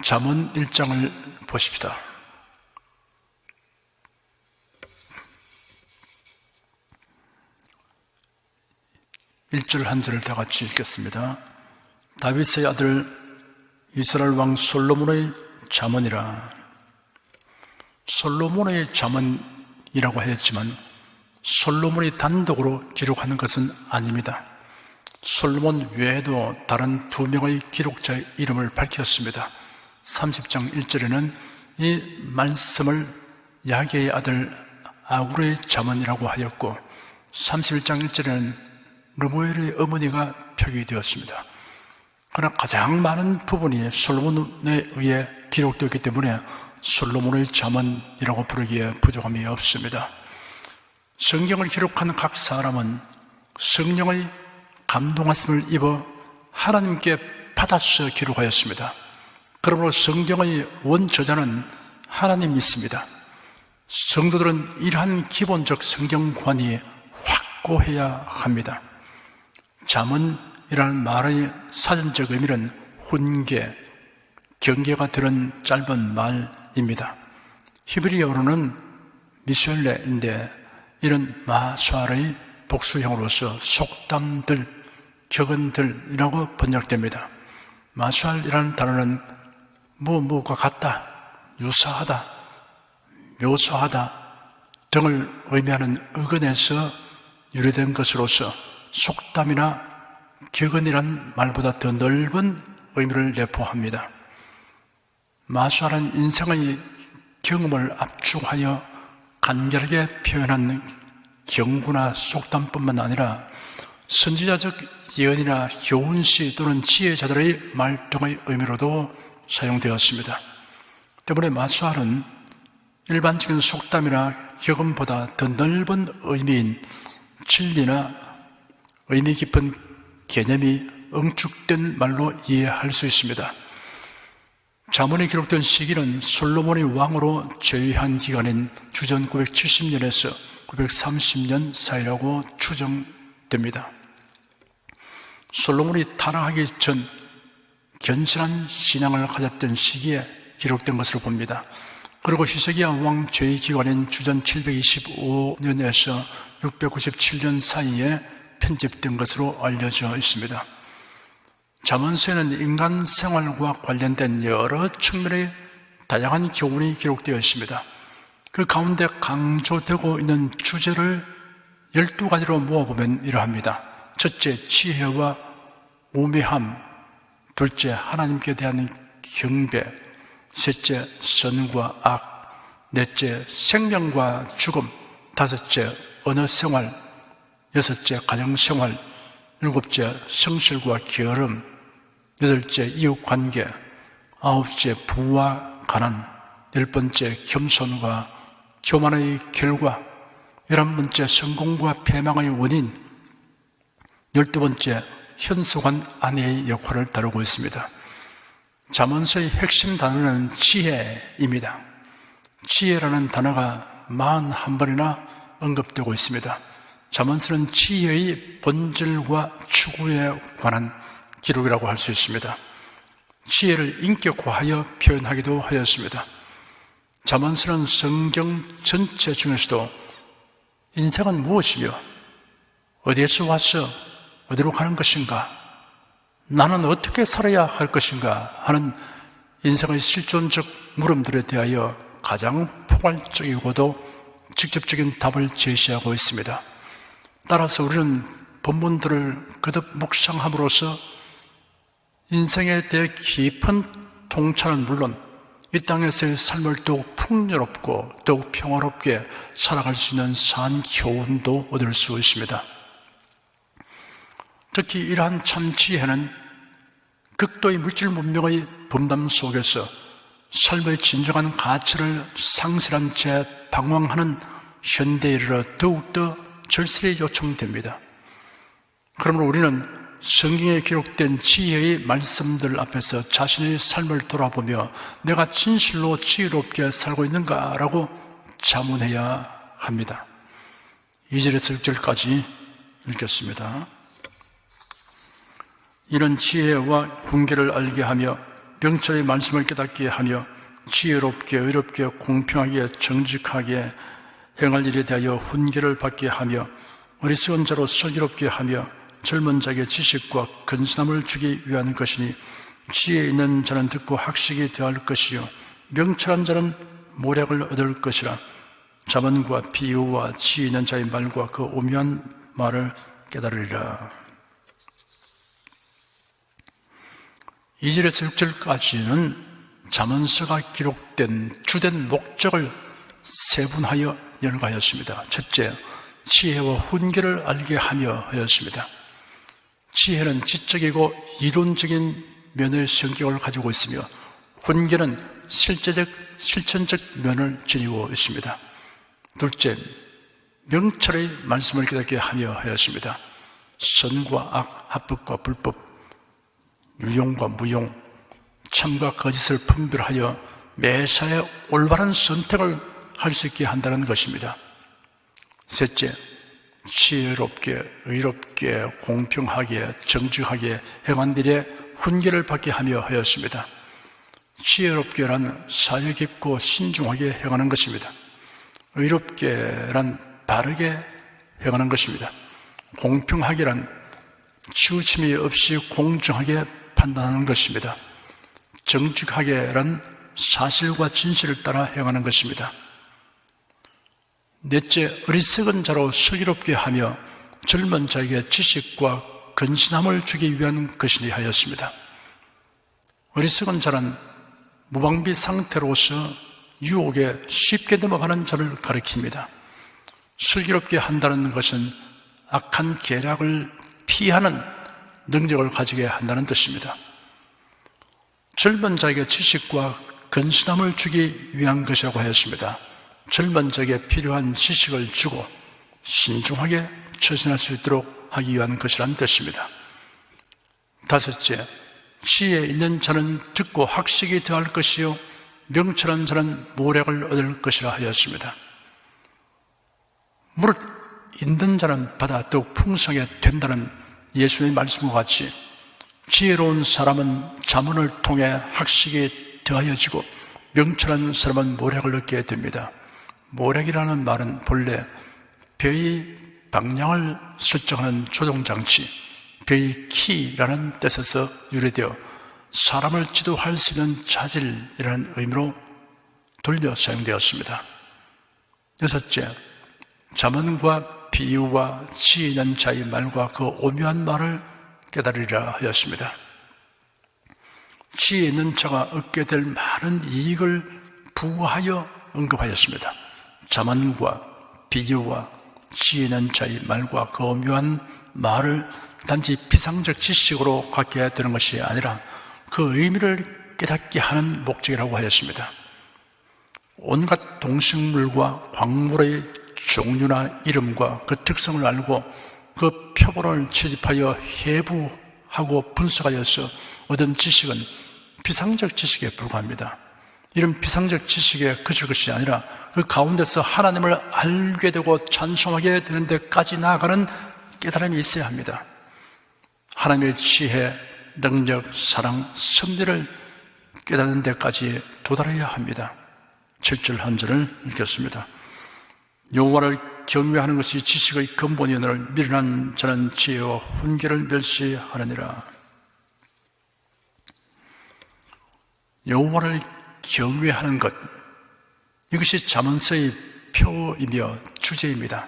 잠언 1장을 보십시다. 1절 한 절을 다 같이 읽겠습니다. 다윗의 아들 이스라엘 왕 솔로몬의 잠언이라. 솔로몬의 잠언이라고 했지만 솔로몬이 단독으로 기록하는 것은 아닙니다. 솔로몬 외에도 다른 2명의 기록자의 이름을 밝혔습니다. 30장 1절에는 이 말씀을 야게의 아들 아굴의 잠언이라고 하였고 31장 1절에는 르무엘의 어머니가 표기되었습니다. 그러나 가장 많은 부분이 솔로몬에 의해 기록되었기 때문에 솔로몬의 잠언이라고 부르기에 부족함이 없습니다. 성경을 기록한 각 사람은 성령의 감동하심을 입어 하나님께 받아서 기록하였습니다. 그러므로 성경의 원저자는 하나님이 있습니다. 성도들은 이러한 기본적 성경관이 확고해야 합니다. 잠언이라는 말의 사전적 의미는 훈계, 경계가 들은 짧은 말입니다. 히브리어로는 미술레인데 이런 마수알의 복수형으로서 속담들, 격언들이라고 번역됩니다. 마수알이라는 단어는 무엇과 같다, 유사하다, 묘사하다 등을 의미하는 어근에서 유래된 것으로서 속담이나 격언이란 말보다 더 넓은 의미를 내포합니다. 마수알은 인생의 경험을 압축하여 간결하게 표현한 경구나 속담뿐만 아니라 선지자적 예언이나 교훈시 또는 지혜자들의 말 등의 의미로도 사용되었습니다. 때문에 마수알은 일반적인 속담이나 격언보다 더 넓은 의미인 진리나 의미 깊은 개념이 응축된 말로 이해할 수 있습니다. 잠언이 기록된 시기는 솔로몬이 왕으로 재위한 기간인 주전 970년에서 930년 사이라고 추정됩니다. 솔로몬이 타락하기 전 견실한 신앙을 가졌던 시기에 기록된 것으로 봅니다. 그리고 히스기야 왕 재위 기간인 주전 725년에서 697년 사이에 편집된 것으로 알려져 있습니다. 잠언서에는 인간 생활과 관련된 여러 측면의 다양한 교훈이 기록되어 있습니다. 그 가운데 강조되고 있는 주제를 12가지로 모아보면 이러합니다. 첫째, 지혜와 우매함. 둘째, 하나님께 대한 경배. 셋째, 선과 악. 넷째, 생명과 죽음. 다섯째, 언어생활. 여섯째, 가정생활. 일곱째, 성실과 게으름. 여덟째, 이웃관계. 아홉째, 부와 가난. 열 번째, 겸손과 교만의 결과. 11번째, 성공과 패망의 원인. 12번째, 현숙한 아내의 역할을 다루고 있습니다. 잠언서의 핵심 단어는 지혜입니다. 지혜라는 단어가 41번이나 언급되고 있습니다. 잠언서는 지혜의 본질과 추구에 관한 기록이라고 할 수 있습니다. 지혜를 인격화하여 표현하기도 하였습니다. 잠언서는 성경 전체 중에서도 인생은 무엇이며 어디에서 와서 어디로 가는 것인가, 나는 어떻게 살아야 할 것인가 하는 인생의 실존적 물음들에 대하여 가장 포괄적이고도 직접적인 답을 제시하고 있습니다. 따라서 우리는 본문들을 거듭 묵상함으로써 인생에 대해 깊은 통찰은 물론 이 땅에서의 삶을 더욱 풍요롭고 더욱 평화롭게 살아갈 수 있는 산 교훈도 얻을 수 있습니다. 특히 이러한 참 지혜는 극도의 물질 문명의 분담 속에서 삶의 진정한 가치를 상실한 채 방황하는 현대에 이르러 더욱더 절실히 요청됩니다. 그러므로 우리는 성경에 기록된 지혜의 말씀들 앞에서 자신의 삶을 돌아보며 내가 진실로 지혜롭게 살고 있는가라고 자문해야 합니다. 2절에서 6절까지 읽겠습니다. 이런 지혜와 훈계를 알게 하며 명철의 말씀을 깨닫게 하며 지혜롭게 의롭게 공평하게 정직하게 행할 일에 대하여 훈계를 받게 하며 어리석은 자로 슬기롭게 하며 젊은 자에게 지식과 근신함을 주기 위한 것이니 지혜 있는 자는 듣고 학식이 더할 것이요 명철한 자는 모략을 얻을 것이라. 자문과 비유와 지혜 있는 자의 말과 그 오묘한 말을 깨달으리라. 2절에서 6절까지는 자문서가 기록된 주된 목적을 세분하여 열거하였습니다. 첫째, 지혜와 훈계를 알게 하며 하였습니다. 지혜는 지적이고 이론적인 면의 성격을 가지고 있으며 훈계는 실제적, 실천적 면을 지니고 있습니다. 둘째, 명철의 말씀을 깨닫게 하며 하였습니다. 선과 악, 합법과 불법, 유용과 무용, 참과 거짓을 분별하여 매사에 올바른 선택을 할 수 있게 한다는 것입니다. 셋째, 지혜롭게, 의롭게, 공평하게, 정직하게 행한 일에 훈계를 받게 하며 하였습니다. 지혜롭게란 사려 깊고 신중하게 행하는 것입니다. 의롭게란 바르게 행하는 것입니다. 공평하게란 치우침이 없이 공정하게 판단하는 것입니다. 정직하게란 사실과 진실을 따라 행하는 것입니다. 넷째, 어리석은 자로 슬기롭게 하며 젊은 자에게 지식과 근신함을 주기 위한 것이니 하였습니다. 어리석은 자는 무방비 상태로서 유혹에 쉽게 넘어가는 자를 가리킵니다. 슬기롭게 한다는 것은 악한 계략을 피하는 능력을 가지게 한다는 뜻입니다. 젊은 자에게 지식과 근신함을 주기 위한 것이라고 하였습니다. 젊은 자에게 필요한 지식을 주고 신중하게 처신할 수 있도록 하기 위한 것이라는 뜻입니다. 다섯째, 지혜 있는 자는 듣고 학식이 더할 것이요 명철한 자는 모략을 얻을 것이라 하였습니다. 무릇 있는 자는 받아 더욱 풍성하게 된다는 예수님의 말씀과 같이 지혜로운 사람은 자문을 통해 학식이 더하여지고 명철한 사람은 모략을 얻게 됩니다. 모략이라는 말은 본래 벼의 방향을 설정하는 조종장치, 벼의 키라는 뜻에서 유래되어 사람을 지도할 수 있는 자질이라는 의미로 돌려 사용되었습니다. 여섯째, 자문과 비유와 지혜 있는 자의 말과 그 오묘한 말을 깨달으리라 하였습니다. 지혜 있는 자가 얻게 될 많은 이익을 부하여 언급하였습니다. 자문과 비유와 지혜 있는 자의 말과 그 오묘한 말을 단지 피상적 지식으로 갖게 되는 것이 아니라 그 의미를 깨닫게 하는 목적이라고 하였습니다. 온갖 동식물과 광물의 종류나 이름과 그 특성을 알고 그 표본을 채집하여 해부하고 분석하여서 얻은 지식은 피상적 지식에 불과합니다. 이런 피상적 지식에 그칠 것이 아니라 그 가운데서 하나님을 알게 되고 찬송하게 되는 데까지 나아가는 깨달음이 있어야 합니다. 하나님의 지혜, 능력, 사랑, 섭리를 깨닫는 데까지 도달해야 합니다. 7절 한 절을 읽겠습니다. 여호와를 경외하는 것이 지식의 근본이오늘 미련한 자는 지혜와 훈계를 멸시하느니라. 여호와를 경외하는 것, 이것이 잠언서의 표이며 주제입니다.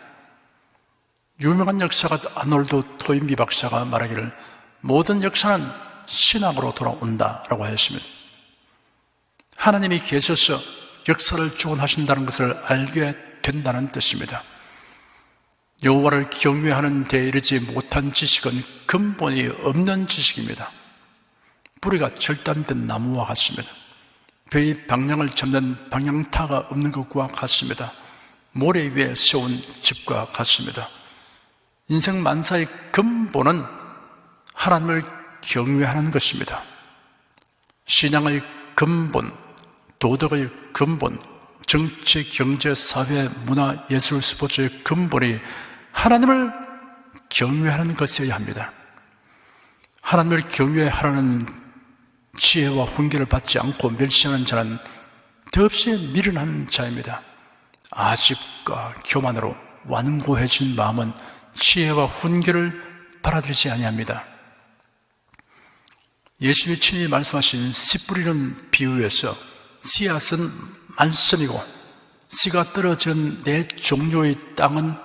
유명한 역사가 아놀드 토인비 박사가 말하기를 모든 역사는 신학으로 돌아온다라고 하였습니다. 하나님이 계셔서 역사를 주관하신다는 것을 알게 된다는 뜻입니다. 여호와를 경외하는 데 이르지 못한 지식은 근본이 없는 지식입니다. 뿌리가 절단된 나무와 같습니다. 벼의 방향을 잡는 방향타가 없는 것과 같습니다. 모래 위에 세운 집과 같습니다. 인생 만사의 근본은 하나님을 경외하는 것입니다. 신앙의 근본, 도덕의 근본, 정치, 경제, 사회, 문화, 예술, 스포츠의 근본이 하나님을 경외하는 것이어야 합니다. 하나님을 경외하라는 지혜와 훈계를 받지 않고 멸시하는 자는 더없이 미련한 자입니다. 아집과 교만으로 완고해진 마음은 지혜와 훈계를 받아들이지 아니합니다. 예수님이 친히 말씀하신 씨 뿌리는 비유에서 씨앗은 말씀이고 씨가 떨어진 내 종류의 땅은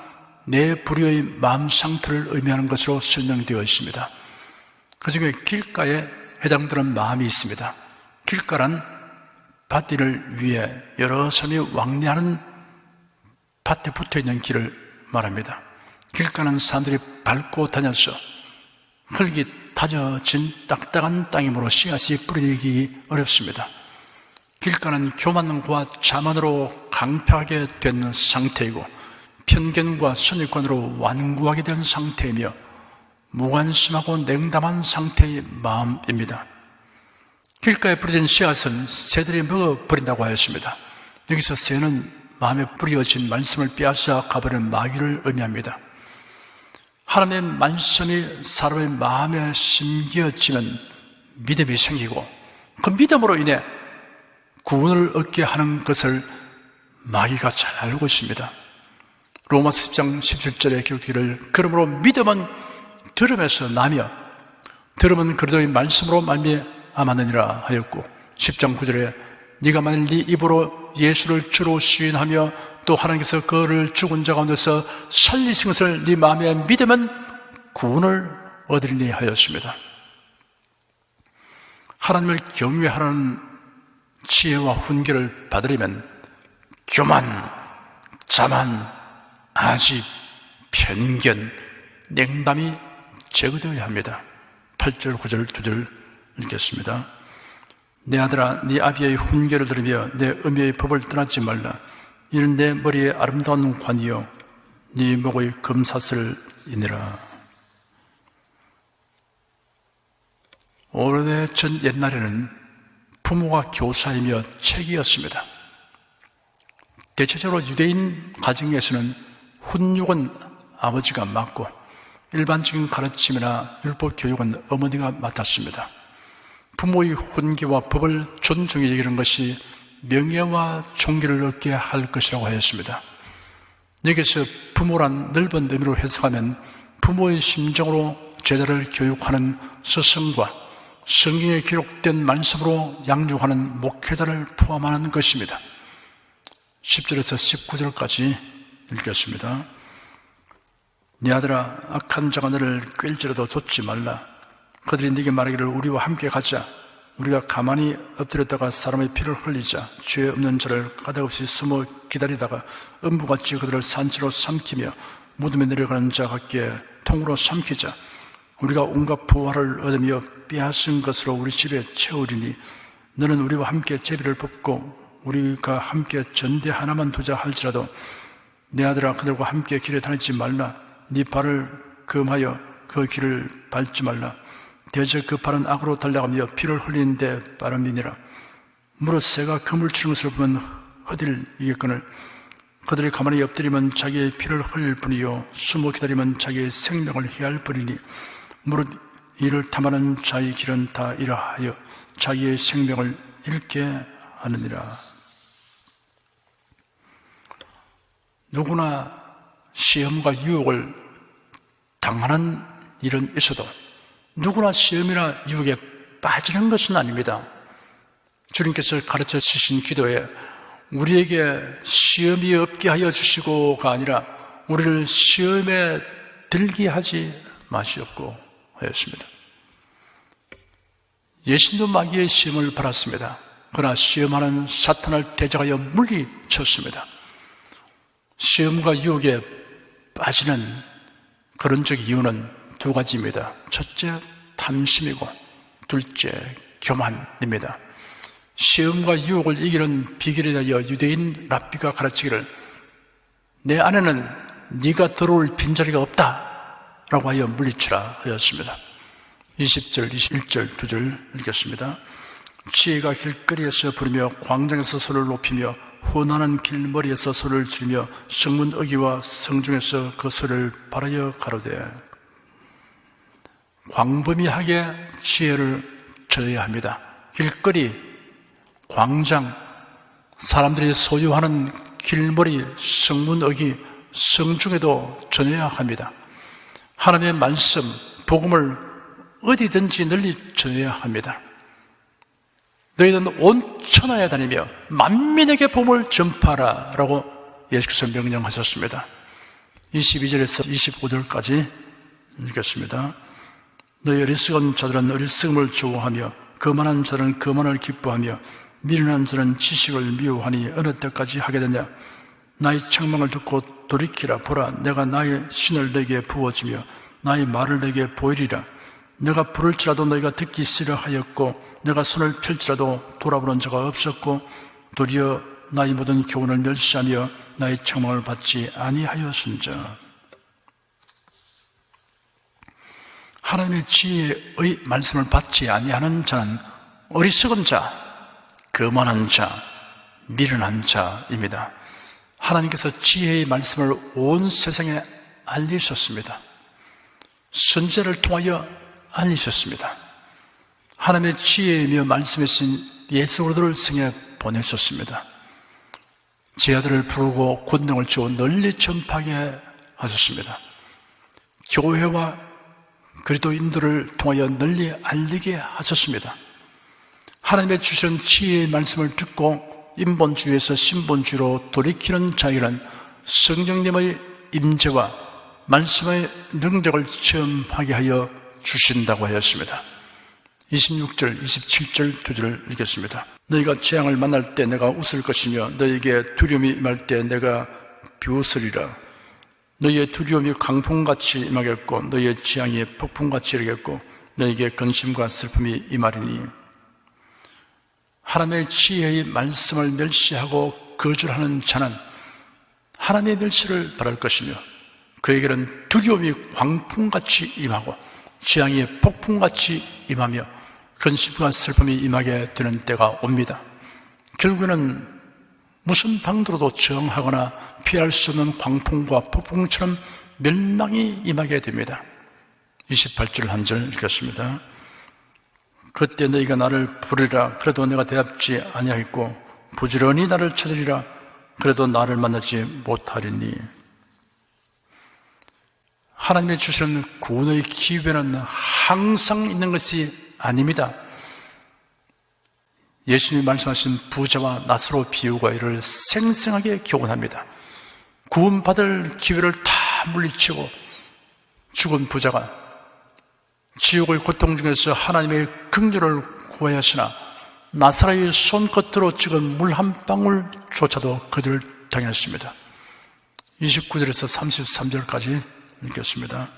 내 불의의 마음 상태를 의미하는 것으로 설명되어 있습니다. 그 중에 길가에 해당되는 마음이 있습니다. 길가란 밭일을 위해 여러 사람이 왕래하는 밭에 붙어있는 길을 말합니다. 길가는 사람들이 밟고 다녀서 흙이 다져진 딱딱한 땅이므로 씨앗이 뿌리기 어렵습니다. 길가는 교만과 자만으로 강팍하게 된 상태이고 편견과 선입관으로 완고하게 된 상태이며 무관심하고 냉담한 상태의 마음입니다. 길가에 뿌려진 씨앗은 새들이 먹어버린다고 하였습니다. 여기서 새는 마음에 뿌려진 말씀을 빼앗아 가버리는 마귀를 의미합니다. 하나님의 말씀이 사람의 마음에 심겨지면 믿음이 생기고 그 믿음으로 인해 구원을 얻게 하는 것을 마귀가 잘 알고 있습니다. 로마서 10장 17절에 기록기를 그러므로 믿음은 들음에서 나며 들음은 그리스도의 말씀으로 말미암았느니라 하였고 10장 9절에 네가 만일 네 입으로 예수를 주로 시인하며 또 하나님께서 그를 죽은 자 가운데서 살리신 것을 네 마음에 믿으면 구원을 얻으리니 하였습니다. 하나님을 경외하는 지혜와 훈계를 받으려면 교만, 자만, 아집, 편견, 냉담이 제거되어야 합니다. 8절, 9절, 2절 읽겠습니다. 내 아들아, 네 아비의 훈계를 들으며 내 어미의 법을 떠나지 말라. 이는 내 머리에 아름다운 관이요 네 목의 금사슬이니라. 오래전 옛날에는 부모가 교사이며 책이었습니다. 대체적으로 유대인 가정에서는 훈육은 아버지가 맡고 일반적인 가르침이나 율법 교육은 어머니가 맡았습니다. 부모의 훈계와 법을 존중해 여기는 것이 명예와 존귀를 얻게 할 것이라고 하였습니다. 여기서 부모란 넓은 의미로 해석하면 부모의 심정으로 제자를 교육하는 스승과 성경에 기록된 말씀으로 양육하는 목회자를 포함하는 것입니다. 10절에서 19절까지 읽겠습니다. 네 아들아, 악한 자가 너를 꿰일지라도 좇지 말라. 그들이 네게 말하기를 우리와 함께 가자. 우리가 가만히 엎드렸다가 사람의 피를 흘리자. 죄 없는 자를 까닭없이 숨어 기다리다가 음부같이 그들을 산채로 삼키며 무덤에 내려가는 자 같게 통으로 삼키자. 우리가 온갖 부활을 얻으며 빼앗은 것으로 우리 집에 채우리니 너는 우리와 함께 제비를 뽑고 우리가 함께 전대 하나만 두자 할지라도 내 아들아, 그들과 함께 길에 다니지 말라. 네 발을 금하여 그 길을 밟지 말라. 대저 그 발은 악으로 달려가며 피를 흘리는데 빠름이니라. 무릇 새가 그물 치는 것을 보면 허들이겠거늘 그들이 가만히 엎드리면 자기의 피를 흘릴 뿐이요 숨어 기다리면 자기의 생명을 해할 뿐이니 무릇 이를 탐하는 자의 길은 다 이러하여 자기의 생명을 잃게 하느니라. 누구나 시험과 유혹을 당하는 일은 있어도 누구나 시험이나 유혹에 빠지는 것은 아닙니다. 주님께서 가르쳐 주신 기도에 우리에게 시험이 없게 하여 주시고가 아니라 우리를 시험에 들게 하지 마시옵고 하였습니다. 예수님도 마귀의 시험을 받았습니다. 그러나 시험하는 사탄을 대적하여 물리쳤습니다. 시험과 유혹에 빠지는 근원적 이유는 두 가지입니다. 첫째, 탐심이고 둘째, 교만입니다. 시험과 유혹을 이기는 비결에 대하여 유대인 랍비가 가르치기를 내 안에는 네가 들어올 빈자리가 없다 라고 하여 물리치라 하였습니다. 20절, 21절 두 절 읽겠습니다. 지혜가 길거리에서 부르며 광장에서 소리를 높이며 혼하는 길머리에서 소리를 지르며 성문 어귀와 성중에서 그 소리를 바라여 가로되. 광범위하게 지혜를 줘야 합니다. 길거리, 광장, 사람들이 소유하는 길머리, 성문어기, 성중에도 전해야 합니다. 하나님의 말씀, 복음을 어디든지 널리 전해야 합니다. 너희는 온 천하에 다니며 만민에게 복음을 전파하라 라고 예수께서 명령하셨습니다. 22절에서 25절까지 읽겠습니다. 너희 어리석은 자들은 어리석음을 좋아하며 거만한 자들은 거만을 기뻐하며 미련한 자는 지식을 미워하니 어느 때까지 하게 되냐. 나의 책망을 듣고 돌이키라. 보라, 내가 나의 신을 너에게 부어주며 나의 말을 너에게 보이리라. 내가 부를지라도 너희가 듣기 싫어하였고 내가 손을 펼지라도 돌아보는 자가 없었고 도리어 나의 모든 교훈을 멸시하며 나의 책망을 받지 아니하였은즉. 하나님의 지혜의 말씀을 받지 아니하는 자는 어리석은 자, 거만한 자, 미련한 자입니다. 하나님께서 지혜의 말씀을 온 세상에 알리셨습니다. 선지자를 통하여 알리셨습니다. 하나님의 지혜이며 말씀이신 예수 그리스도를 세상에 보내셨습니다. 제 아들을 부르고 권능을 주어 널리 전파하게 하셨습니다. 교회와 그리스도인들을 통하여 널리 알리게 하셨습니다. 하나님의 주신 지혜의 말씀을 듣고 인본주의에서 신본주의로 돌이키는 자에게는 성령님의 임재와 말씀의 능력을 체험하게 하여 주신다고 하였습니다. 26절, 27절 두 절을 읽겠습니다. 너희가 재앙을 만날 때 내가 웃을 것이며 너희에게 두려움이 임할 때 내가 비웃으리라. 너희의 두려움이 강풍같이 임하겠고 너희의 재앙이 폭풍같이 이르겠고 너희에게 근심과 슬픔이 임하리니. 하나님의 지혜의 말씀을 멸시하고 거절하는 자는 하나님의 멸시를 받을 것이며 그에게는 두려움이 광풍같이 임하고 재앙이 폭풍같이 임하며 근심과 슬픔이 임하게 되는 때가 옵니다. 결국에는 무슨 방도로도 저항하거나 피할 수 없는 광풍과 폭풍처럼 멸망이 임하게 됩니다. 28절 한 절 읽겠습니다. 그때 너희가 나를 부르리라. 그래도 내가 대답지 아니하겠고 부지런히 나를 찾으리라. 그래도 나를 만나지 못하리니. 하나님의 주시는 구원의 기회는 항상 있는 것이 아닙니다. 예수님이 말씀하신 부자와 나사로 비유가 이를 생생하게 교훈합니다. 구원받을 기회를 다 물리치고 죽은 부자가 지옥의 고통 중에서 하나님의 긍휼을 구해야 하시나 나사로의 손끝으로 찍은 물 한 방울조차도 그들을 당했습니다. 29절에서 33절까지 읽겠습니다.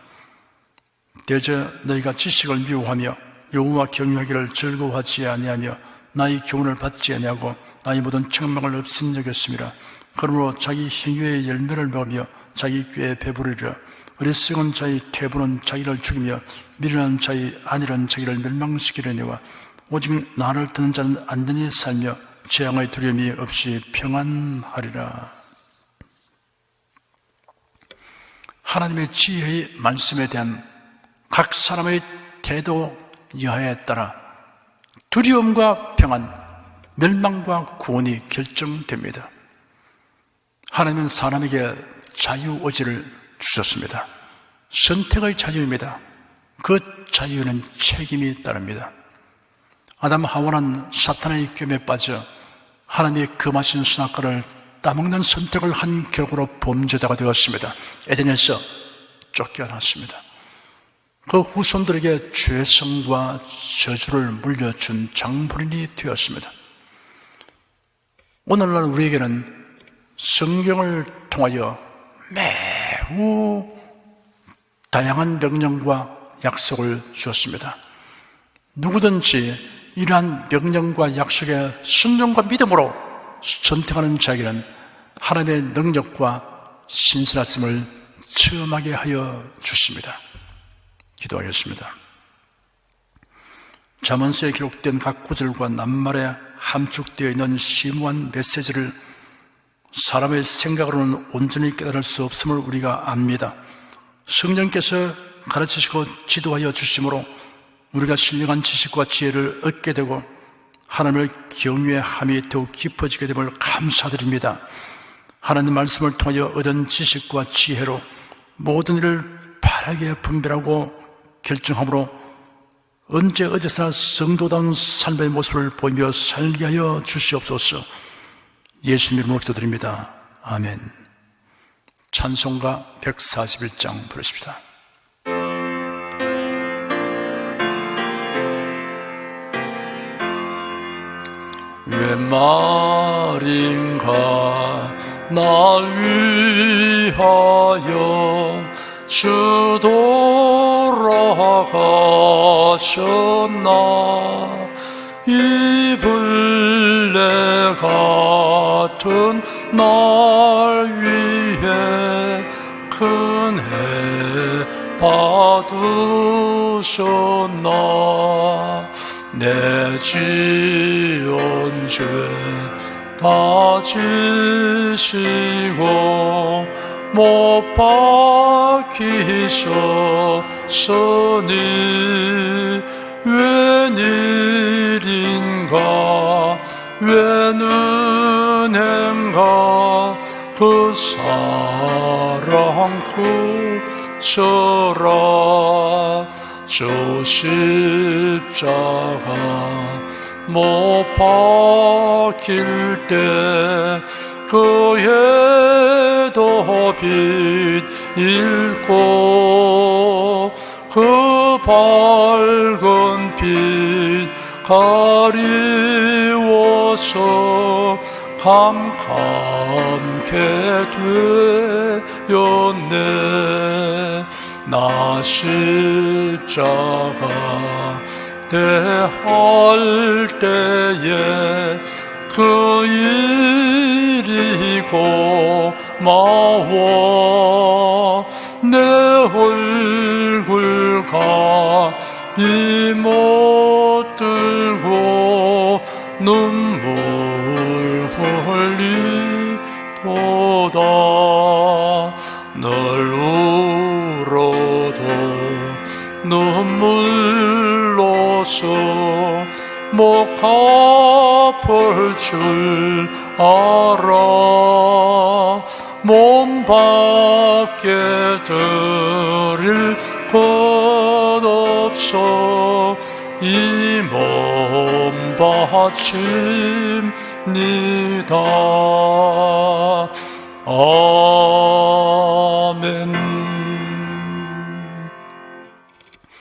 대저 너희가 지식을 미워하며 여호와 경외하기를 즐거워하지 아니하며 나의 교훈을 받지 아니하고 나의 모든 책망을 없인 여겼습니다. 그러므로 자기 행위의 열매를 먹으며 자기 꾀에 배부르리라. 어리석은 자의 태부는 자기를 죽이며 미련한 자의 안일한 자기를 멸망시키려니와 오직 나를 듣는 자는 안전히 살며 재앙의 두려움이 없이 평안하리라. 하나님의 지혜의 말씀에 대한 각 사람의 태도 여하에 따라 두려움과 평안, 멸망과 구원이 결정됩니다. 하나님은 사람에게 자유의지를 주셨습니다. 선택의 자유입니다. 그 자유에는 책임이 따릅니다. 아담 하와는 사탄의 꿰매 빠져 하나님의 금하신 선악과를 따먹는 선택을 한 결과로 범죄자가 되었습니다. 에덴에서 쫓겨났습니다. 그 후손들에게 죄성과 저주를 물려준 장본인이 되었습니다. 오늘날 우리에게는 성경을 통하여 매우 다양한 명령과 약속을 주었습니다. 누구든지 이러한 명령과 약속에 순종과 믿음으로 선택하는 자에게는 하나님의 능력과 신실하심을 체험하게 하여 주십니다. 기도하겠습니다. 잠언서에 기록된 각 구절과 낱말에 함축되어 있는 심오한 메시지를 사람의 생각으로는 온전히 깨달을 수 없음을 우리가 압니다. 성령께서 가르치시고 지도하여 주심으로 우리가 신령한 지식과 지혜를 얻게 되고 하나님을 경외함이 더욱 깊어지게 됨을 감사드립니다. 하나님 말씀을 통하여 얻은 지식과 지혜로 모든 일을 바르게 분별하고 결정함으로 언제 어디서나 성도다운 삶의 모습을 보이며 살게 하여 주시옵소서. 예수님 이름으로 기도드립니다. 아멘. 찬송가 141장 부르십시다. 웬 말인가 날 위하여 주 돌아가셨나. 이 벌레 같은 날 위해 큰애 받으셨나. 내 지은 죄 다 지시고 못 박히셨으니 웬일인가 웬 은혜인가 그 사랑 그쳐라. 주 십자가 못 박힐 때 그에도 빛 잃고 그 밝은 빛 가리워서 캄캄케 되었네. 나 십자가 대할 때에 그 일이 고마워. 내 얼굴 감히 못 들고 눈물 흘리도다. 널 울어도 눈물로서 못 갚을 줄 알아. 몸 밖에 드릴 것 없어 이 몸 바칩니다. 아멘.